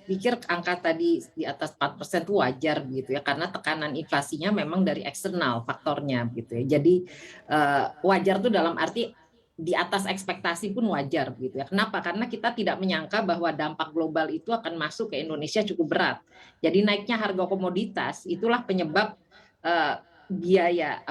pikir angka tadi di atas 4% itu wajar gitu ya, karena tekanan inflasinya memang dari eksternal faktornya gitu ya. Jadi wajar tuh dalam arti di atas ekspektasi pun wajar gitu ya. Kenapa? Karena kita tidak menyangka bahwa dampak global itu akan masuk ke Indonesia cukup berat. Jadi naiknya harga komoditas itulah penyebab eh, biaya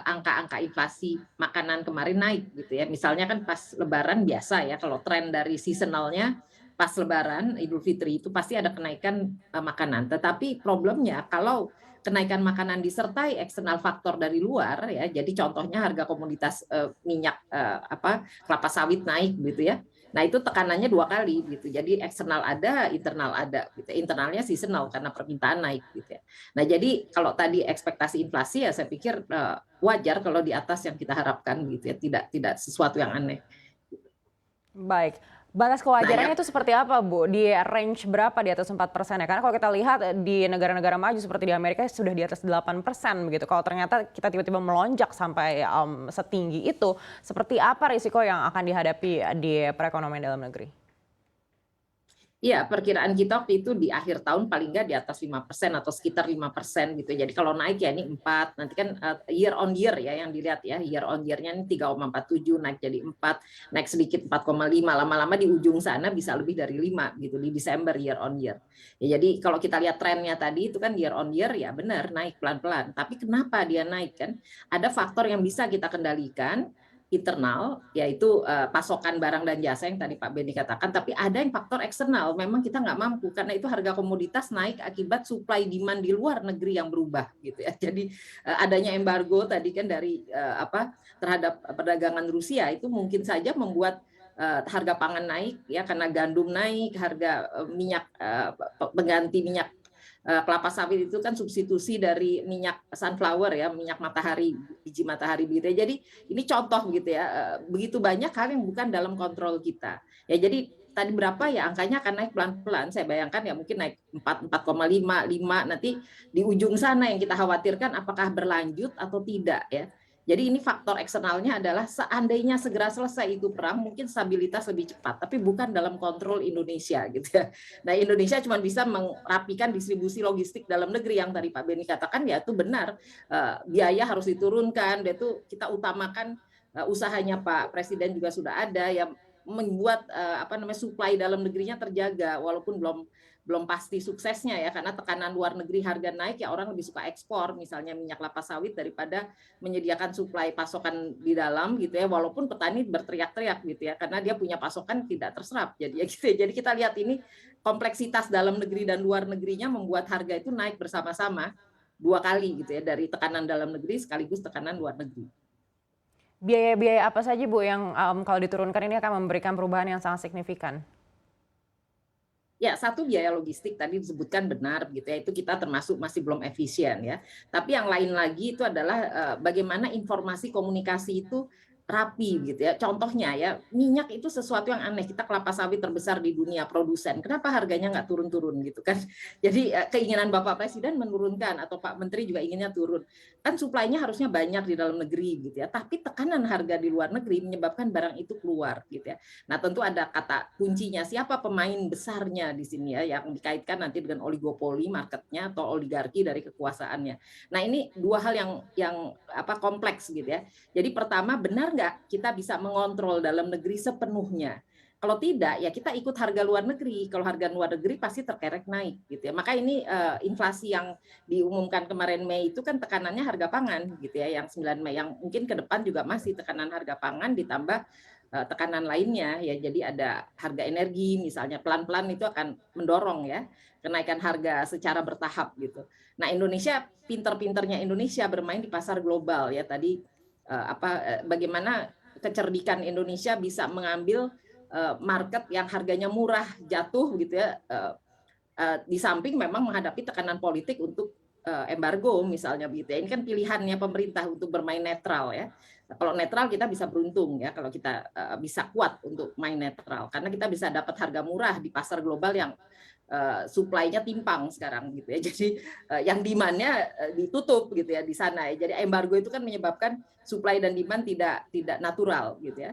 angka-angka inflasi makanan kemarin naik gitu ya. Misalnya kan pas Lebaran biasa ya, kalau tren dari seasonalnya pas Lebaran Idul Fitri itu pasti ada kenaikan makanan. Tetapi problemnya kalau kenaikan makanan disertai eksternal faktor dari luar ya, jadi contohnya harga komoditas minyak kelapa sawit naik gitu ya. Nah itu tekanannya dua kali gitu. Jadi eksternal ada, internal ada. Gitu. Internalnya seasonal karena permintaan naik gitu ya. Nah jadi kalau tadi ekspektasi inflasi ya saya pikir wajar kalau di atas yang kita harapkan gitu ya. Tidak sesuatu yang aneh. Baik, batas Nah kewajarannya yang itu seperti apa, Bu? Di range berapa di atas 4% ya? Karena kalau kita lihat di negara-negara maju seperti di Amerika sudah di atas 8% begitu. Kalau ternyata kita tiba-tiba melonjak sampai setinggi itu, seperti apa risiko yang akan dihadapi di perekonomian dalam negeri? Iya, perkiraan kita waktu itu di akhir tahun paling nggak di atas 5% atau sekitar 5% gitu. Jadi kalau naik ya ini 4, nanti kan year on year ya yang dilihat ya. Year on year-nya ini 3,47 naik jadi 4, naik sedikit 4,5, lama-lama di ujung sana bisa lebih dari 5 gitu di Desember year on year. Ya, jadi kalau kita lihat trennya tadi itu kan year on year ya benar naik pelan-pelan. Tapi kenapa dia naik kan? Ada faktor yang bisa kita kendalikan internal, yaitu pasokan barang dan jasa yang tadi Pak Beni katakan, tapi ada yang faktor eksternal, memang kita nggak mampu, karena itu harga komoditas naik akibat supply demand di luar negeri yang berubah gitu ya. Jadi adanya embargo tadi kan dari terhadap perdagangan Rusia itu mungkin saja membuat harga pangan naik ya, karena gandum naik, harga minyak pengganti minyak kelapa sawit itu kan substitusi dari minyak sunflower ya, minyak matahari, biji matahari gitu ya. Jadi ini contoh gitu ya, begitu banyak hal yang bukan dalam kontrol kita. Ya jadi tadi berapa ya angkanya akan naik pelan-pelan. Saya bayangkan ya mungkin naik 4, 4,5, 5 nanti di ujung sana yang kita khawatirkan apakah berlanjut atau tidak ya. Jadi ini faktor eksternalnya adalah seandainya segera selesai itu perang mungkin stabilitas lebih cepat, tapi bukan dalam kontrol Indonesia gitu ya. Nah Indonesia cuma bisa merapikan distribusi logistik dalam negeri yang tadi Pak Beni katakan ya itu benar, biaya harus diturunkan, itu kita utamakan usahanya Pak Presiden juga sudah ada yang membuat supply dalam negerinya terjaga walaupun belum pasti suksesnya ya, karena tekanan luar negeri harga naik ya orang lebih suka ekspor misalnya minyak kelapa sawit daripada menyediakan suplai pasokan di dalam gitu ya, walaupun petani berteriak-teriak gitu ya karena dia punya pasokan tidak terserap jadi ya gitu ya. Jadi kita lihat ini kompleksitas dalam negeri dan luar negerinya membuat harga itu naik bersama-sama dua kali gitu ya, dari tekanan dalam negeri sekaligus tekanan luar negeri. Biaya-biaya apa saja, Bu, yang kalau diturunkan ini akan memberikan perubahan yang sangat signifikan? Ya, satu biaya logistik tadi disebutkan benar gitu ya, itu kita termasuk masih belum efisien ya. Tapi yang lain lagi itu adalah bagaimana informasi komunikasi itu rapi gitu ya. Contohnya ya, minyak itu sesuatu yang aneh. Kita kelapa sawit terbesar di dunia produsen. Kenapa harganya nggak turun-turun gitu kan? Jadi keinginan Bapak Presiden menurunkan atau Pak Menteri juga inginnya turun. Kan suplainya harusnya banyak di dalam negeri gitu ya. Tapi tekanan harga di luar negeri menyebabkan barang itu keluar gitu ya. Nah, tentu ada kata kuncinya siapa pemain besarnya di sini ya yang dikaitkan nanti dengan oligopoli marketnya atau oligarki dari kekuasaannya. Nah, ini dua hal yang kompleks gitu ya. Jadi pertama benar nggak kita bisa mengontrol dalam negeri sepenuhnya? Kalau tidak ya kita ikut harga luar negeri. Kalau harga luar negeri pasti terkerek naik gitu ya. Maka ini inflasi yang diumumkan kemarin Mei itu kan tekanannya harga pangan gitu ya, yang 9 Mei yang mungkin ke depan juga masih tekanan harga pangan ditambah tekanan lainnya ya, jadi ada harga energi misalnya pelan-pelan itu akan mendorong ya kenaikan harga secara bertahap gitu. Nah Indonesia pinter-pinternya Indonesia bermain di pasar global ya tadi bagaimana kecerdikan Indonesia bisa mengambil market yang harganya murah jatuh gitu ya, di samping memang menghadapi tekanan politik untuk embargo misalnya begitu ya. Ini kan pilihannya pemerintah untuk bermain netral ya. Kalau netral kita bisa beruntung ya kalau kita bisa kuat untuk main netral karena kita bisa dapat harga murah di pasar global yang supply-nya timpang sekarang gitu ya. Jadi yang demand-nya ditutup gitu ya di sana ya. Jadi embargo itu kan menyebabkan supply dan demand tidak natural gitu ya.